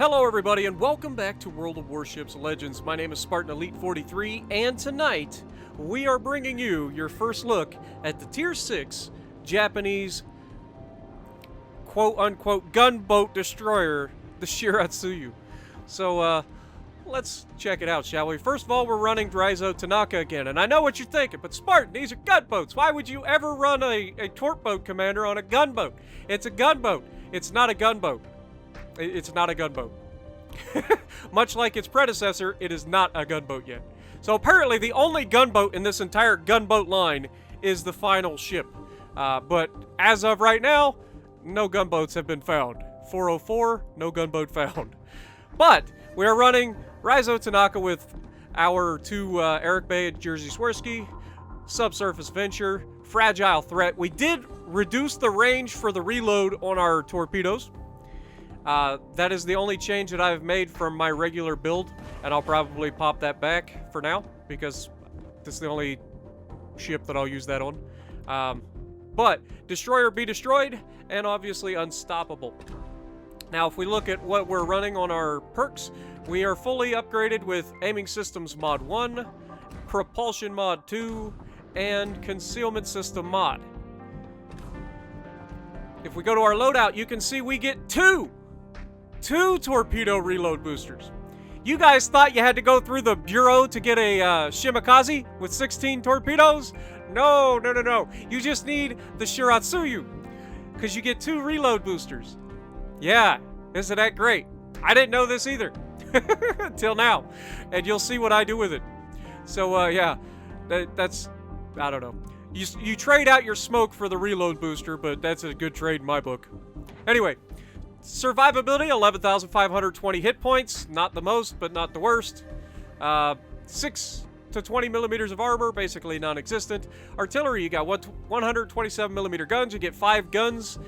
Hello everybody and welcome back to World of Warships Legends. My name is Spartan Elite 43 and tonight we are bringing you your first look at the Tier 6 Japanese quote-unquote gunboat destroyer, the Shiratsuyu. So let's check it out, shall we? First of all, we're running Daizo Tanaka again, and I know what you're thinking, but Spartan, these are gunboats. Why would you ever run a torpedo commander on a gunboat? It's a gunboat. It's not a gunboat. It's not a gunboat. Much like its predecessor, it is not a gunboat yet. So apparently the only gunboat in this entire gunboat line is the final ship. But as of right now, no gunboats have been found. 404, no gunboat found. But we are running Daizo Tanaka with our two Eric Bay and Jersey Swirsky, Subsurface Venture, Fragile Threat. We did reduce the range for the reload on our torpedoes. That is the only change that I've made from my regular build, and I'll probably pop that back for now, because this is the only ship that I'll use that on. But Destroyer be destroyed, and obviously Unstoppable. Now, if we look at what we're running on our perks, we are fully upgraded with Aiming Systems Mod 1, Propulsion Mod 2, and Concealment System Mod. If we go to our loadout, you can see we get two torpedo reload boosters. You guys thought you had to go through the bureau to get a Shimakaze with 16 torpedoes? No. You just need the Shiratsuyu, because you get 2 reload boosters. Yeah, isn't that great? I didn't know this either until now, and you'll see what I do with it. So yeah, that's I don't know. You trade out your smoke for the reload booster, but that's a good trade in my book. Anyway. Survivability, 11,520 hit points. Not the most, but not the worst. 6 to 20 millimeters of armor, basically non-existent. Artillery, you got 127 millimeter guns. You get 5 guns.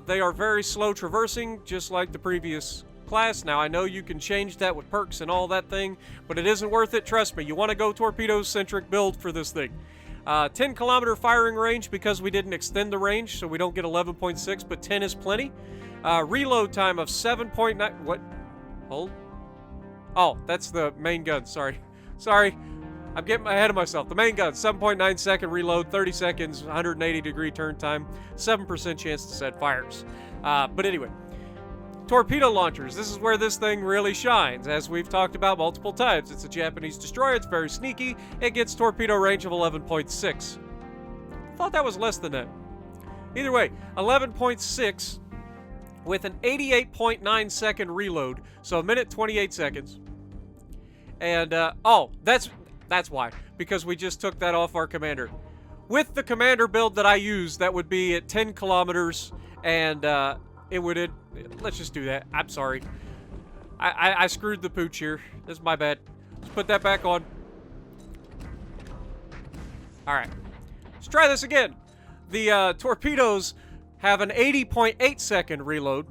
They are very slow traversing, just like the previous class. Now, I know you can change that with perks and all that thing, but it isn't worth it. Trust me, you want to go torpedo-centric build for this thing. 10 kilometer firing range because we didn't extend the range, so we don't get 11.6, but 10 is plenty. Reload time of 7.9. What? Hold. Oh, that's the main gun. Sorry. I'm getting ahead of myself. The main gun, 7.9 second reload, 30 seconds, 180 degree turn time, 7% chance to set fires. But anyway, torpedo launchers. This is where this thing really shines. As we've talked about multiple times, it's a Japanese destroyer. It's very sneaky. It gets torpedo range of 11.6. Thought that was less than that. Either way, 11.6. with an 88.9 second reload, so a minute 28 seconds. And oh, that's why, because we just took that off our commander. With the commander build that I use, that would be at 10 kilometers, and it would. Let's just do that. I'm sorry, I screwed the pooch here. This is my bad. Let's put that back on. All right, let's try this again. The torpedoes have an 80.8 second reload,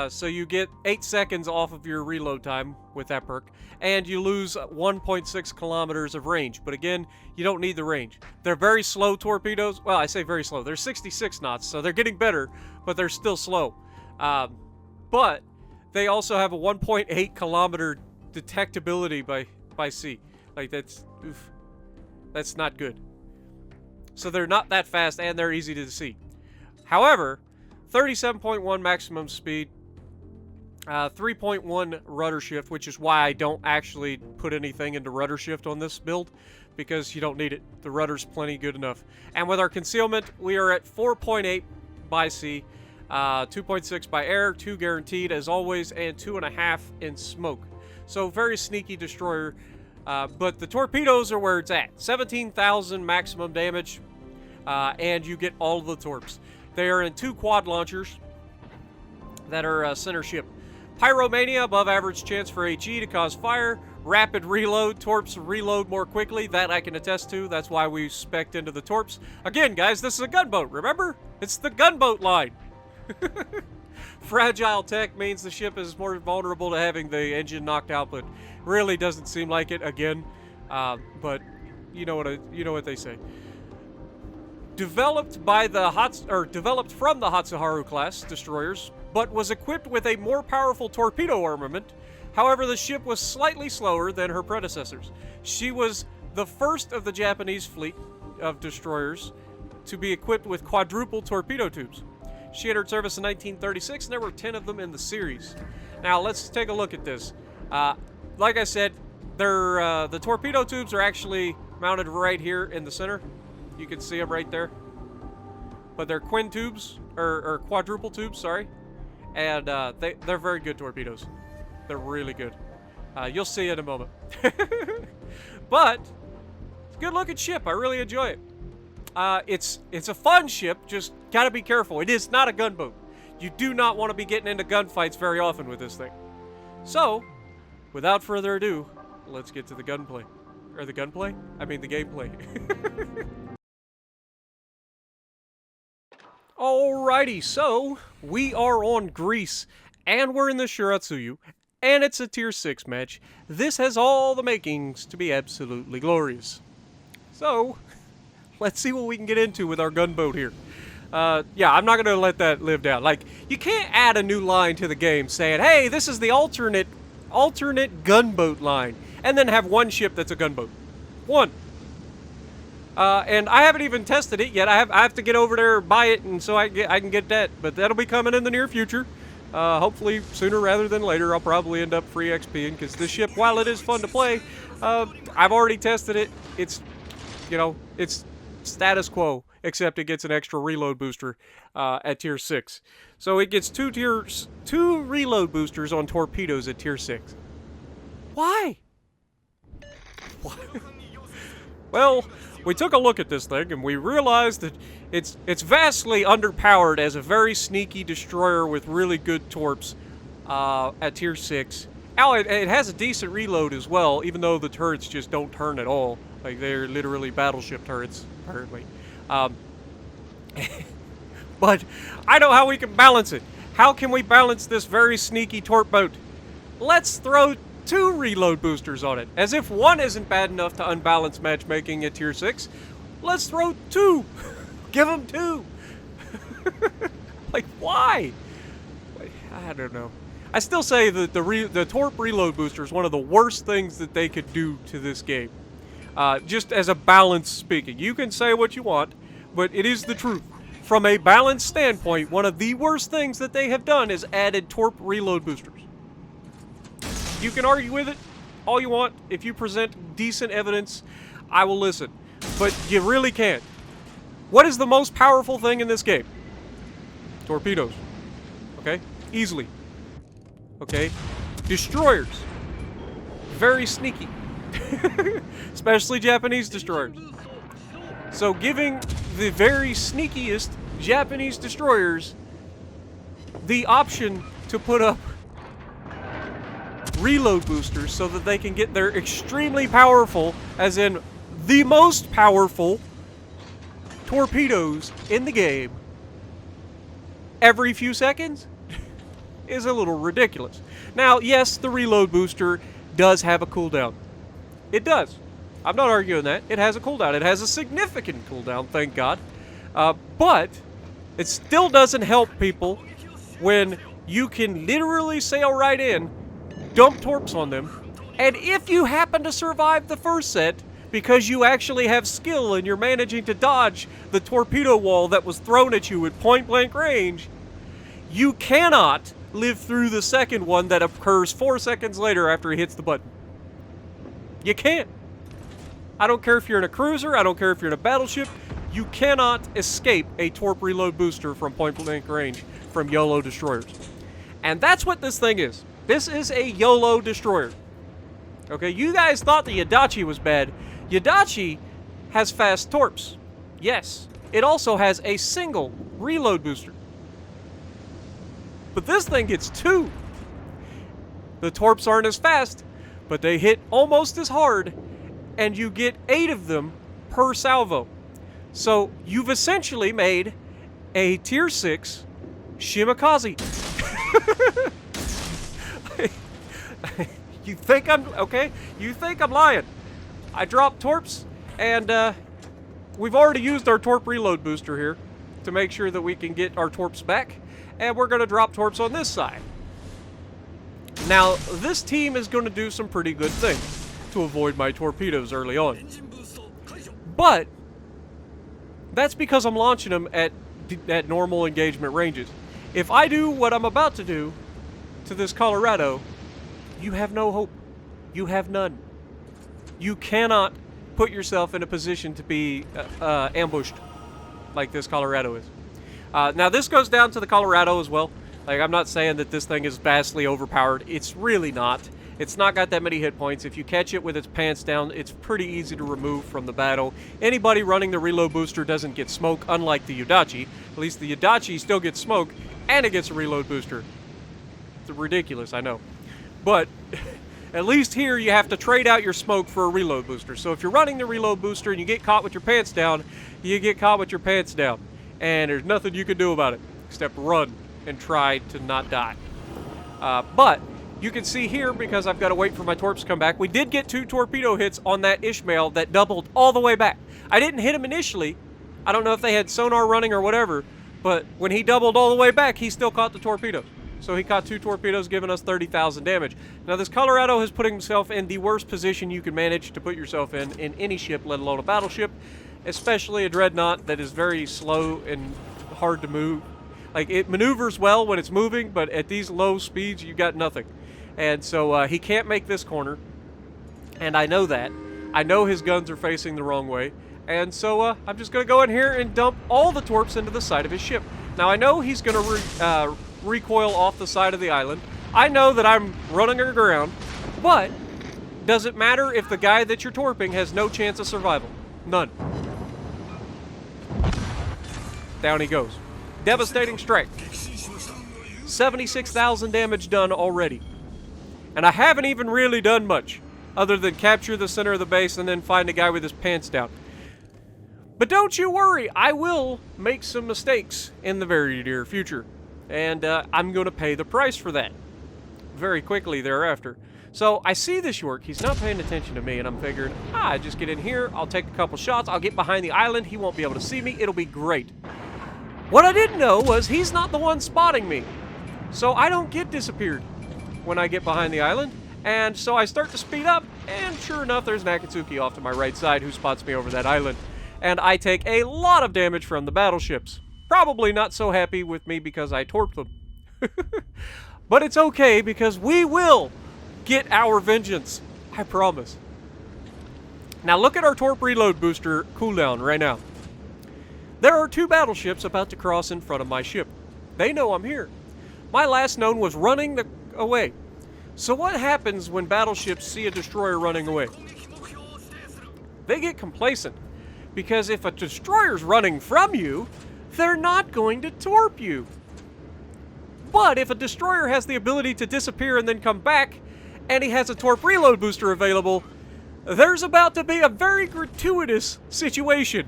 so you get 8 seconds off of your reload time with that perk, and you lose 1.6 kilometers of range. But again, you don't need the range. They're very slow torpedoes. Well, I say very slow. They're 66 knots, so they're getting better, but they're still slow. But they also have a 1.8 kilometer detectability by sea. Like, that's not good. So they're not that fast, and they're easy to see. However, 37.1 maximum speed, 3.1 rudder shift, which is why I don't actually put anything into rudder shift on this build, because you don't need it. The rudder's plenty good enough. And with our concealment, we are at 4.8 by sea, 2.6 by air, 2 guaranteed as always, and 2.5 in smoke. So very sneaky destroyer, but the torpedoes are where it's at. 17,000 maximum damage, and you get all of the torps. They are in 2 quad launchers that are center ship. Pyromania, above average chance for HE to cause fire. Rapid reload, torps reload more quickly. That I can attest to. That's why we spec'd into the torps. Again, guys, this is a gunboat, remember? It's the gunboat line. Fragile tech means the ship is more vulnerable to having the engine knocked out, but really doesn't seem like it again. But you know what they say. Developed from the Hatsuharu class destroyers, but was equipped with a more powerful torpedo armament. However, the ship was slightly slower than her predecessors. She was the first of the Japanese fleet of destroyers to be equipped with quadruple torpedo tubes. She entered service in 1936, and there were 10 of them in the series. Now, let's take a look at this. Like I said, the torpedo tubes are actually mounted right here in the center. You can see them right there. But they're twin tubes, or quadruple tubes, sorry. And they're very good torpedoes. They're really good. You'll see in a moment. But it's a good looking ship. I really enjoy it. It's a fun ship, just gotta be careful. It is not a gunboat. You do not want to be getting into gunfights very often with this thing. So, without further ado, let's get to the gunplay. Or the gunplay? I mean the gameplay. Alrighty, so we are on Greece, and we're in the Shiratsuyu, and it's a tier 6 match. This has all the makings to be absolutely glorious. So, let's see what we can get into with our gunboat here. Yeah, I'm not going to let that live down. Like, you can't add a new line to the game saying, hey, this is the alternate gunboat line, and then have one ship that's a gunboat. One. And I haven't even tested it yet. I have to get over there, buy it, and so I can get that. But that'll be coming in the near future. Hopefully sooner rather than later. I'll probably end up free XPing, because this ship, while it is fun to play, I've already tested it. It's, you know, it's status quo, except it gets an extra reload booster at tier 6. So it gets two reload boosters on torpedoes at tier 6. Why? Why? Well, we took a look at this thing and we realized that it's vastly underpowered as a very sneaky destroyer with really good torps at tier 6. Oh, it has a decent reload as well, even though the turrets just don't turn at all. Like, they're literally battleship turrets, apparently. But I know how we can balance it. How can we balance this very sneaky torp boat? Let's throw 2 reload boosters on it. As if one isn't bad enough to unbalance matchmaking at tier 6. Let's throw 2. Give them 2. Like, why? I don't know. I still say that the torp reload booster is one of the worst things that they could do to this game. Just as a balance speaking. You can say what you want, but it is the truth. From a balance standpoint, one of the worst things that they have done is added torp reload boosters. You can argue with it all you want. If you present decent evidence, I will listen. But you really can't. What is the most powerful thing in this game? Torpedoes. Okay? Easily. Okay? Destroyers. Very sneaky. Especially Japanese destroyers. So giving the very sneakiest Japanese destroyers the option to put up reload boosters so that they can get their extremely powerful, as in the most powerful, torpedoes in the game every few seconds is a little ridiculous. Now, yes, the reload booster does have a cooldown. It does. I'm not arguing that. It has a cooldown. It has a significant cooldown, thank God. But it still doesn't help people when you can literally sail right in, dump torps on them, and if you happen to survive the first set, because you actually have skill and you're managing to dodge the torpedo wall that was thrown at you at point-blank range, you cannot live through the second one that occurs 4 seconds later after he hits the button. You can't. I don't care if you're in a cruiser, I don't care if you're in a battleship, you cannot escape a torp reload booster from point-blank range from YOLO destroyers. And that's what this thing is. This is a YOLO destroyer. Okay, you guys thought the Yadachi was bad. Yadachi has fast torps. Yes. It also has a single reload booster. But this thing gets 2. The torps aren't as fast, but they hit almost as hard, and you get 8 of them per salvo. So you've essentially made a tier 6 Shimakaze. You think I'm okay? You think I'm lying? I dropped torps, and we've already used our torp reload booster here to make sure that we can get our torps back. and we're going to drop torps on this side. Now, this team is going to do some pretty good things to avoid my torpedoes early on. But that's because I'm launching them at normal engagement ranges. If I do what I'm about to do to this Colorado, you have no hope. You have none. You cannot put yourself in a position to be ambushed like this Colorado is. Now, this goes down to the Colorado as well. Like, I'm not saying that this thing is vastly overpowered. It's really not. It's not got that many hit points. If you catch it with its pants down, it's pretty easy to remove from the battle. Anybody running the reload booster doesn't get smoke, unlike the Yudachi. At least the Yudachi still gets smoke, and it gets a reload booster. It's ridiculous, I know. But at least here you have to trade out your smoke for a reload booster. So if you're running the reload booster and you get caught with your pants down, you get caught with your pants down. And there's nothing you can do about it except run and try to not die. But you can see here, because I've got to wait for my torps to come back, we did get 2 torpedo hits on that Ishmael that doubled all the way back. I didn't hit him initially. I don't know if they had sonar running or whatever, but when he doubled all the way back, he still caught the torpedoes. So he caught 2 torpedoes, giving us 30,000 damage. Now, this Colorado is putting himself in the worst position you can manage to put yourself in any ship, let alone a battleship, especially a dreadnought that is very slow and hard to move. Like, it maneuvers well when it's moving, but at these low speeds, you got nothing. And so he can't make this corner, and I know that. I know his guns are facing the wrong way, and so I'm just going to go in here and dump all the torps into the side of his ship. Now, I know he's going to recoil off the side of the island. I know that I'm running aground, but does it matter if the guy that you're torping has no chance of survival? None. Down he goes. Devastating strike. 76,000 damage done already. And I haven't even really done much, other than capture the center of the base and then find a guy with his pants down. But don't you worry, I will make some mistakes in the very near future. And I'm going to pay the price for that very quickly thereafter. So I see this York, he's not paying attention to me, and I'm figuring, I just get in here, I'll take a couple shots, I'll get behind the island, he won't be able to see me, it'll be great. What I didn't know was he's not the one spotting me. So I don't get disappeared when I get behind the island, and so I start to speed up, and sure enough, there's an Akatsuki off to my right side who spots me over that island, and I take a lot of damage from the battleships. Probably not so happy with me because I torped them. But it's okay, because we will get our vengeance, I promise. Now look at our torp reload booster cooldown right now. There are 2 battleships about to cross in front of my ship. They know I'm here. My last known was running away. So what happens when battleships see a destroyer running away? They get complacent, because if a destroyer's running from you, they're not going to torp you. But if a destroyer has the ability to disappear and then come back, and he has a torp reload booster available, there's about to be a very gratuitous situation.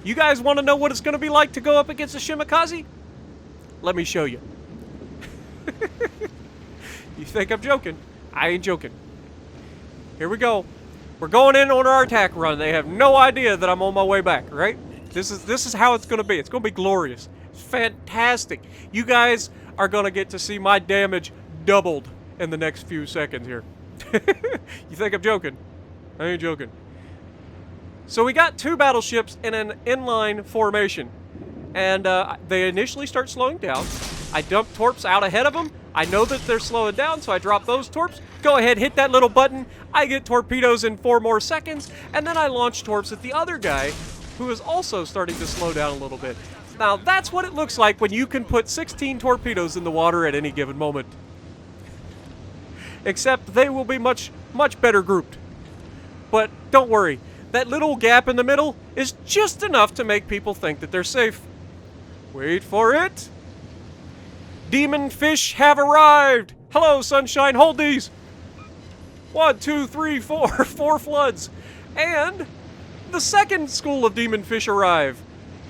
You guys want to know what it's going to be like to go up against a Shimakaze? Let me show you. You think I'm joking? I ain't joking. Here we go. We're going in on our attack run. They have no idea that I'm on my way back, right? This is how it's going to be. It's going to be glorious. It's fantastic. You guys are going to get to see my damage doubled in the next few seconds here. You think I'm joking? I ain't joking. So we got 2 battleships in an inline formation, and they initially start slowing down. I dump torps out ahead of them. I know that they're slowing down, so I drop those torps. Go ahead, hit that little button. I get torpedoes in 4 more seconds, and then I launch torps at the other guy, who is also starting to slow down a little bit. Now, that's what it looks like when you can put 16 torpedoes in the water at any given moment. Except they will be much, much better grouped. But don't worry, that little gap in the middle is just enough to make people think that they're safe. Wait for it. Demon fish have arrived. Hello, sunshine, hold these. 1, 2, 3, 4, 4 floods. And the second school of demon fish arrive.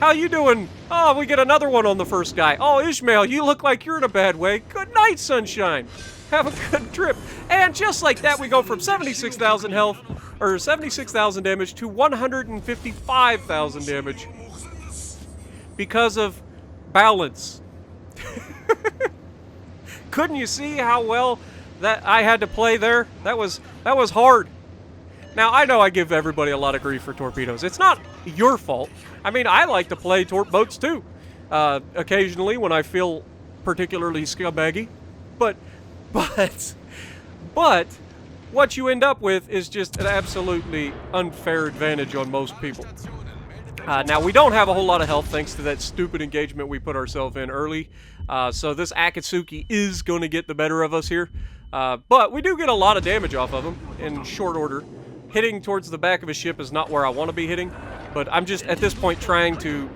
How you doing? Oh, we get another one on the first guy. Oh, Ishmael, you look like you're in a bad way. Good night, sunshine. Have a good trip. And just like that, we go from 76,000 health, or 76,000 damage to 155,000 damage. Because of balance. Couldn't you see how well that I had to play there? That was hard. Now, I know I give everybody a lot of grief for torpedoes. It's not your fault. I mean, I like to play boats too. Occasionally when I feel particularly scumbaggy. But what you end up with is just an absolutely unfair advantage on most people. Now, we don't have a whole lot of health thanks to that stupid engagement we put ourselves in early. So this Akatsuki is going to get the better of us here. But we do get a lot of damage off of him in short order. Hitting towards the back of his ship is not where I want to be hitting. But I'm just, at this point, trying to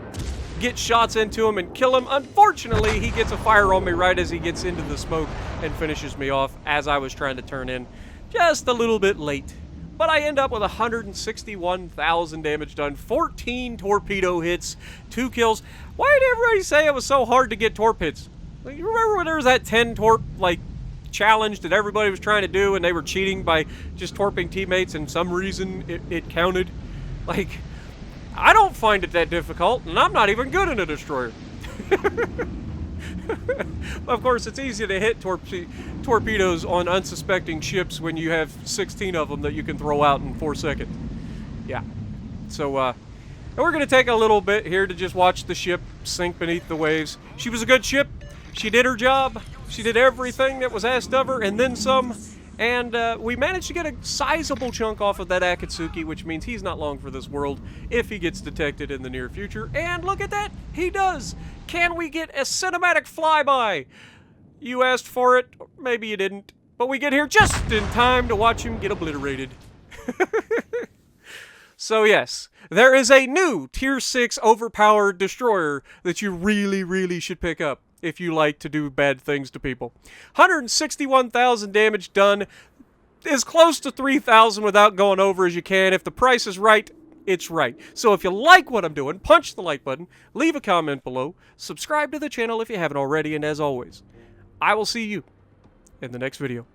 get shots into him and kill him. Unfortunately, he gets a fire on me right as he gets into the smoke and finishes me off as I was trying to turn in. Just a little bit late. But I end up with 161,000 damage done, 14 torpedo hits, 2 kills. Why did everybody say it was so hard to get torp hits? Like, you remember when there was that 10 torp, like, challenge that everybody was trying to do and they were cheating by just torping teammates and some reason it counted? Like, I don't find it that difficult, and I'm not even good in a destroyer. Of course, it's easy to hit torpedoes on unsuspecting ships when you have 16 of them that you can throw out in 4 seconds. Yeah. So, we're going to take a little bit here to just watch the ship sink beneath the waves. She was a good ship. She did her job. She did everything that was asked of her, and then some. And we managed to get a sizable chunk off of that Akatsuki, which means he's not long for this world if he gets detected in the near future. And look at that, he does! Can we get a cinematic flyby? You asked for it, maybe you didn't, but we get here just in time to watch him get obliterated. So yes, there is a new Tier 6 overpowered destroyer that you really, really should pick up if you like to do bad things to people. 161,000 damage done, as close to 3,000 without going over as you can. If the price is right, it's right. So if you like what I'm doing, punch the like button, leave a comment below, subscribe to the channel if you haven't already, and as always, I will see you in the next video.